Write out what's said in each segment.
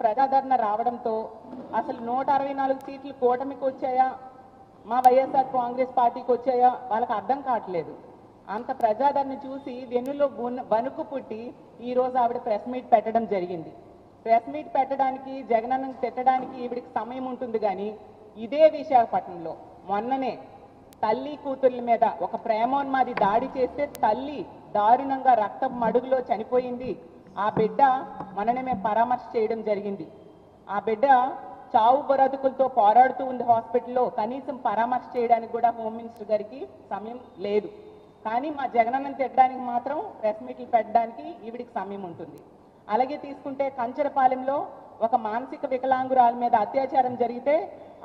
ప్రజాదరణ రావడంతో అసలు 164 సీట్లు కూటమికి వచ్చాయా, మా వైఎస్ఆర్ కాంగ్రెస్ పార్టీకి వచ్చాయా వాళ్ళకి అర్థం కావట్లేదు. అంత ప్రజాదరణ చూసి వెన్నులో వణుకు పుట్టి ఈరోజు ఆవిడ ప్రెస్ మీట్ పెట్టడం జరిగింది. ప్రెస్ మీట్ పెట్టడానికి, జగనన్నను తిట్టడానికి ఈవిడికి సమయం ఉంటుంది. కానీ ఇదే విశాఖపట్నంలో మొన్ననే తల్లి కూతుర్ల మీద ఒక ప్రేమోన్మాది దాడి చేస్తే తల్లి దారుణంగా రక్తం మడుగులో చనిపోయింది. ఆ బిడ్డ మననే మేము పరామర్శ చేయడం జరిగింది. ఆ బిడ్డ చావు బ్రతుకులతో పోరాడుతూ ఉంది హాస్పిటల్లో. కనీసం పరామర్శ చేయడానికి కూడా హోమ్ మినిస్టర్ గారికి సమయం లేదు. కానీ మా జగనన్నను తిట్టడానికి మాత్రం ప్రెస్ మీట్లు పెట్టడానికి ఈవిడికి సమయం ఉంటుంది. అలాగే తీసుకుంటే కంచరపాలెంలో ఒక మానసిక వికలాంగురాల మీద అత్యాచారం జరిగితే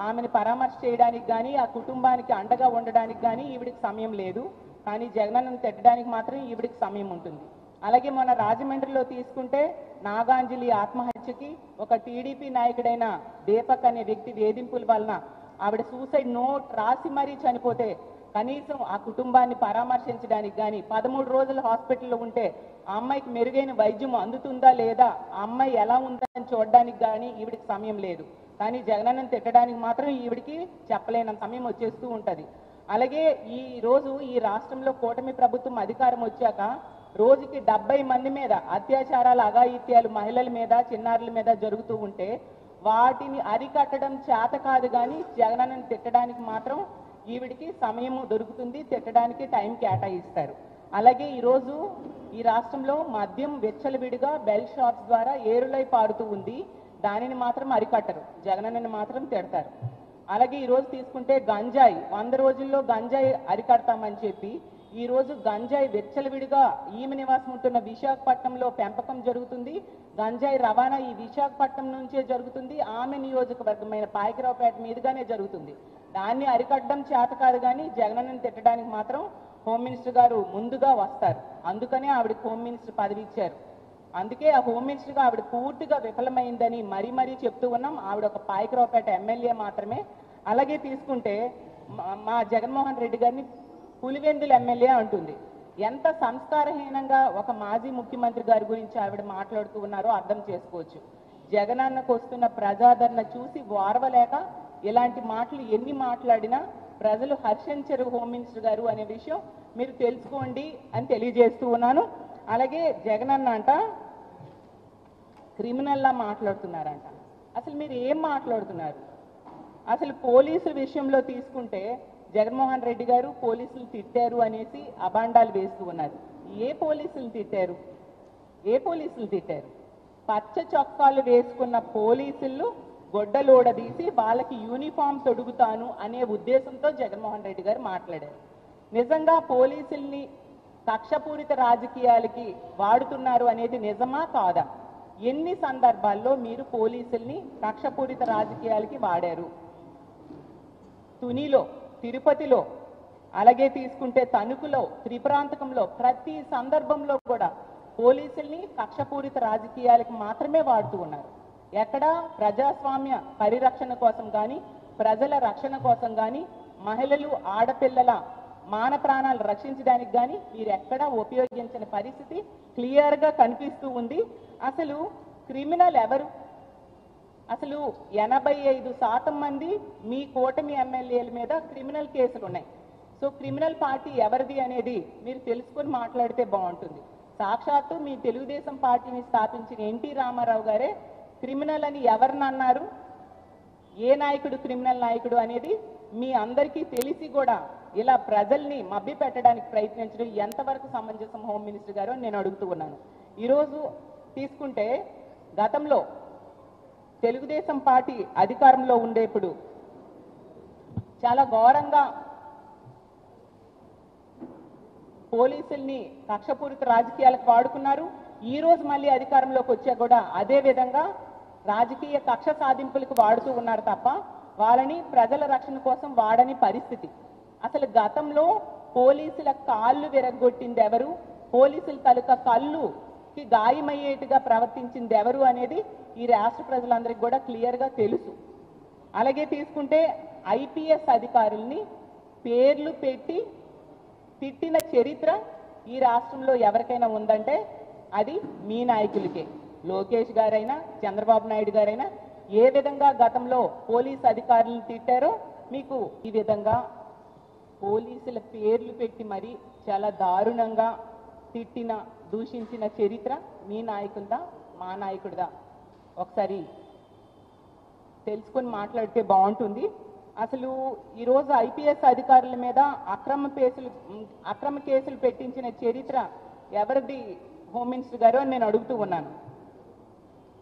ఆమెను పరామర్శ చేయడానికి కానీ ఆ కుటుంబానికి అండగా ఉండడానికి కానీ ఈవిడికి సమయం లేదు. కానీ జగనన్నను తిట్టడానికి మాత్రం ఈవిడికి సమయం ఉంటుంది. అలాగే మన రాజమండ్రిలో తీసుకుంటే నాగాంజలి ఆత్మహత్యకి ఒక టీడీపీ నాయకుడైన దీపక్ అనే వ్యక్తి వేధింపుల వలన ఆవిడ సూసైడ్ నోట్ రాసి మరీ చనిపోతే కనీసం ఆ కుటుంబాన్ని పరామర్శించడానికి కానీ 13 రోజులు హాస్పిటల్లో ఉంటే ఆ అమ్మాయికి మెరుగైన వైద్యం అందుతుందా లేదా, ఆ అమ్మాయి ఎలా ఉందని చూడడానికి కానీ ఈవిడికి సమయం లేదు. కానీ జగనన్నను తిట్టడానికి మాత్రం ఈవిడికి చెప్పలేనంత సమయం వచ్చేస్తూ ఉంటుంది. అలాగే ఈ రోజు ఈ రాష్ట్రంలో కూటమి ప్రభుత్వం అధికారం వచ్చాక రోజుకి 70 మంది మీద అత్యాచారాలు, అఘాయిత్యాలు మహిళల మీద, చిన్నారుల మీద జరుగుతూ ఉంటే వాటిని అరికట్టడం చేత కాదు. కానీ జగనన్నను తిట్టడానికి మాత్రం ఈవిడికి సమయం దొరుకుతుంది, తిట్టడానికి టైం కేటాయిస్తారు. అలాగే ఈరోజు ఈ రాష్ట్రంలో మద్యం విచ్చలవిడిగా బెల్ షాప్స్ ద్వారా ఏరులై పారుతూ ఉంది. దానిని మాత్రం అరికట్టరు, జగనన్నని మాత్రం తిడతారు. అలాగే ఈరోజు తీసుకుంటే గంజాయి 100 రోజుల్లో గంజాయి అరికడతామని చెప్పి ఈరోజు గంజాయి విచ్చలవిడిగా ఈమె నివాసం ఉంటున్న విశాఖపట్నంలో పెంపకం జరుగుతుంది. గంజాయి రవాణా ఈ విశాఖపట్నం నుంచే జరుగుతుంది. ఆమె నియోజకవర్గమైన పాయకరావుపేట మీదుగానే జరుగుతుంది. దాన్ని అరికట్టడం చేత కాదు. కానీ జగనన్నని తిట్టడానికి మాత్రం హోమ్ మినిస్టర్ గారు ముందుగా వస్తారు. అందుకనే ఆవిడకి హోమ్ మినిస్టర్ పదవి ఇచ్చారు. అందుకే ఆ హోమ్ మినిస్టర్గా ఆవిడ పూర్తిగా విఫలమైందని మరీ చెప్తూ ఉన్నాం. ఆవిడ ఒక పాయకరావుపేట ఎమ్మెల్యే మాత్రమే. అలాగే తీసుకుంటే మా జగన్మోహన్ రెడ్డి గారిని పులివెందుల ఎమ్మెల్యే అంటుంది. ఎంత సంస్కారహీనంగా ఒక మాజీ ముఖ్యమంత్రి గారి గురించి ఆవిడ మాట్లాడుతూ ఉన్నారో అర్థం చేసుకోవచ్చు. జగనన్నకు వస్తున్న ప్రజాదరణ చూసి వారవలేక ఇలాంటి మాటలు ఎన్ని మాట్లాడినా ప్రజలు హర్షించరు హోమ్ మినిస్టర్ గారు అనే విషయం మీరు తెలుసుకోండి అని తెలియజేస్తూ ఉన్నాను. అలాగే జగనన్న అంట క్రిమినల్లా మాట్లాడుతున్నారంట. అసలు మీరు ఏం మాట్లాడుతున్నారు? అసలు పోలీసుల విషయంలో తీసుకుంటే జగన్మోహన్ రెడ్డి గారు పోలీసులు తిట్టారు అనేసి అబాండాలు వేస్తూ ఉన్నారు. ఏ పోలీసులు తిట్టారు? ఏ పోలీసులు తిట్టారు? పచ్చ చొక్కాలు వేసుకున్న పోలీసులు గొడ్డలోడదీసి వాళ్ళకి యూనిఫామ్ తొడుగుతాను అనే ఉద్దేశంతో జగన్మోహన్ రెడ్డి గారు మాట్లాడారు. నిజంగా పోలీసుల్ని కక్షపూరిత రాజకీయాలకి వాడుతున్నారు అనేది నిజమా కాదా? ఎన్ని సందర్భాల్లో మీరు పోలీసుల్ని కక్షపూరిత రాజకీయాలకి వాడారు? తునిలో, తిరుపతిలో, అలాగే తీసుకుంటే తణుకులో, త్రిప్రాంతకంలో ప్రతి సందర్భంలో కూడా పోలీసుల్ని కక్షపూరిత రాజకీయాలకి మాత్రమే వాడుతూ ఉన్నారు. ఎక్కడ ప్రజాస్వామ్య పరిరక్షణ కోసం కానీ, ప్రజల రక్షణ కోసం కానీ, మహిళలు, ఆడపిల్లల మాన ప్రాణాలు రక్షించడానికి కానీ మీరు ఎక్కడా ఉపయోగించిన పరిస్థితి క్లియర్గా కనిపిస్తూ ఉంది. అసలు క్రిమినల్ ఎవరు? అసలు 85% మంది మీ కూటమి ఎమ్మెల్యేల మీద క్రిమినల్ కేసులు ఉన్నాయి. సో క్రిమినల్ పార్టీ ఎవరిది అనేది మీరు తెలుసుకొని మాట్లాడితే బాగుంటుంది. సాక్షాత్తు మీ తెలుగుదేశం పార్టీని స్థాపించిన ఎన్టీ రామారావు గారే క్రిమినల్ అని ఎవరిని అన్నారు? ఏ నాయకుడు క్రిమినల్ నాయకుడు అనేది మీ అందరికీ తెలిసి కూడా ఇలా ప్రజల్ని మభ్య పెట్టడానికి ప్రయత్నించడం ఎంతవరకు సమంజసం హోమ్ మినిస్టర్ గారు అని నేను అడుగుతూ ఉన్నాను. ఈరోజు తీసుకుంటే గతంలో తెలుగుదేశం పార్టీ అధికారంలో ఉండేప్పుడు చాలా ఘోరంగా పోలీసుల్ని కక్షపూరిత రాజకీయాలకు వాడుకున్నారు. ఈ రోజు మళ్ళీ అధికారంలోకి వచ్చా కూడా అదే విధంగా రాజకీయ కక్ష సాధింపులకు వాడుతూ ఉన్నారు తప్ప వాళ్ళని ప్రజల రక్షణ కోసం వాడని పరిస్థితి. అసలు గతంలో పోలీసుల కాళ్ళు విరగొట్టింది ఎవరు? పోలీసుల తాలూకా కళ్ళుకి గాయమయ్యేట్టుగా ప్రవర్తించింది ఎవరు అనేది ఈ రాష్ట్ర ప్రజలందరికీ కూడా క్లియర్గా తెలుసు. అలాగే తీసుకుంటే ఐపీఎస్ అధికారుల్ని పేర్లు పెట్టి తిట్టిన చరిత్ర ఈ రాష్ట్రంలో ఎవరికైనా ఉందంటే అది మీ నాయకులకే. లోకేష్ గారైనా చంద్రబాబు నాయుడు గారైనా ఏ విధంగా గతంలో పోలీస్ అధికారులను తిట్టారో మీకు ఈ విధంగా పోలీసుల పేర్లు పెట్టి మరి చాలా దారుణంగా తిట్టిన దూషించిన చరిత్ర మీ నాయకులదా మా నాయకుడిదా ఒకసారి తెలుసుకొని మాట్లాడితే బాగుంటుంది. అసలు ఈరోజు ఐపీఎస్ అధికారుల మీద అక్రమ కేసులు పెట్టించిన చరిత్ర ఎవరిది హోమ్ మినిస్టర్ గారు అని నేను అడుగుతూ ఉన్నాను.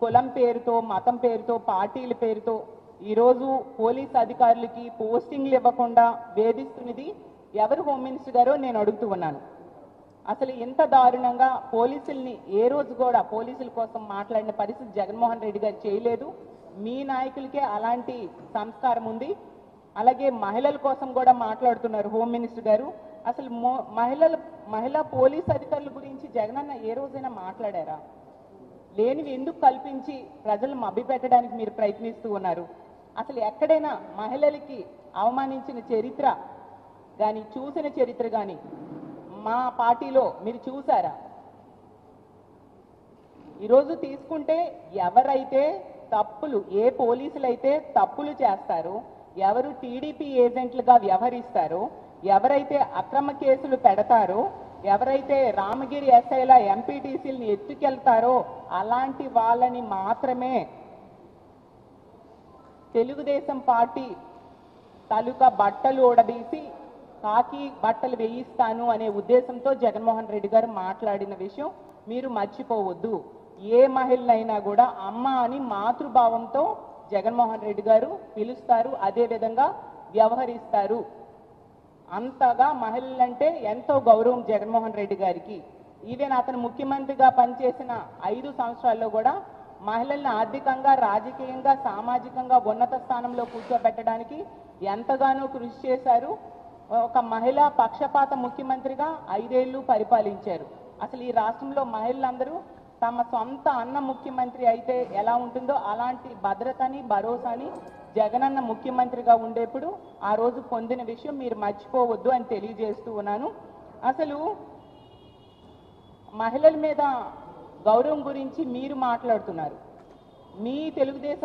కులం పేరుతో మతం పేరుతో పార్టీల పేరుతో ఈరోజు పోలీస్ అధికారులకి పోస్టింగ్లు ఇవ్వకుండా వేధిస్తున్నది ఎవరు హోమ్ మినిస్టర్ గారు నేను అడుగుతూ ఉన్నాను. అసలు ఇంత దారుణంగా పోలీసుల్ని ఏ రోజు కూడా పోలీసుల కోసం మాట్లాడిన పరిస్థితి జగన్మోహన్ రెడ్డి గారు చేయలేదు. మీ నాయకులకే అలాంటి సంస్కారం ఉంది. అలాగే మహిళల కోసం కూడా మాట్లాడుతున్నారు హోమ్ మినిస్టర్ గారు. అసలు మహిళా పోలీస్ అధికారుల గురించి జగనన్న ఏ రోజైనా మాట్లాడారా? లేనివి ఎందుకు కల్పించి ప్రజలను మభ్యపెట్టడానికి మీరు ప్రయత్నిస్తూ ఉన్నారు? అసలు ఎక్కడైనా మహిళలకి అవమానించిన చరిత్ర కానీ చూసిన చరిత్ర కానీ మా పార్టీలో మీరు చూసారా? ఈరోజు తీసుకుంటే ఎవరైతే తప్పులు ఏ పోలీసులు అయితే తప్పులు చేస్తారో, ఎవరు టీడీపీ ఏజెంట్లుగా వ్యవహరిస్తారో, ఎవరైతే అక్రమ కేసులు పెడతారో, ఎవరైతే రామగిరి ఎస్ఐల ఎంపీటీసీలను ఎత్తుకెళ్తారో అలాంటి వాళ్ళని మాత్రమే తెలుగుదేశం పార్టీ తాలూకా బట్టలు ఊడదీసి కాకి బట్టలు వేయిస్తాను అనే ఉద్దేశంతో జగన్మోహన్ రెడ్డి గారు మాట్లాడిన విషయం మీరు మర్చిపోవద్దు. ఏ మహిళనైనా కూడా అమ్మ అని మాతృభావంతో జగన్మోహన్ రెడ్డి గారు పిలుస్తారు, అదే విధంగా వ్యవహరిస్తారు. అంతగా మహిళలంటే ఎంతో గౌరవం జగన్మోహన్ రెడ్డి గారికి. ఈవెన్ అతను ముఖ్యమంత్రిగా పనిచేసిన 5 సంవత్సరాల్లో కూడా మహిళల్ని ఆర్థికంగా, రాజకీయంగా, సామాజికంగా ఉన్నత స్థానంలో కూర్చోబెట్టడానికి ఎంతగానో కృషి చేశారు. ఒక మహిళా పక్షపాత ముఖ్యమంత్రిగా 5 ఏళ్లు పరిపాలించారు. అసలు ఈ రాష్ట్రంలో మహిళలందరూ తమ సొంత అన్న ముఖ్యమంత్రి అయితే ఎలా ఉంటుందో అలాంటి భద్రతని, భరోసాని జగనన్న ముఖ్యమంత్రిగా ఉండేప్పుడు ఆ రోజు పొందిన విషయం మీరు మర్చిపోవద్దు అని తెలియజేస్తూ ఉన్నాను. అసలు మహిళల మీద గౌరవం గురించి మీరు మాట్లాడుతున్నారు. మీ తెలుగుదేశం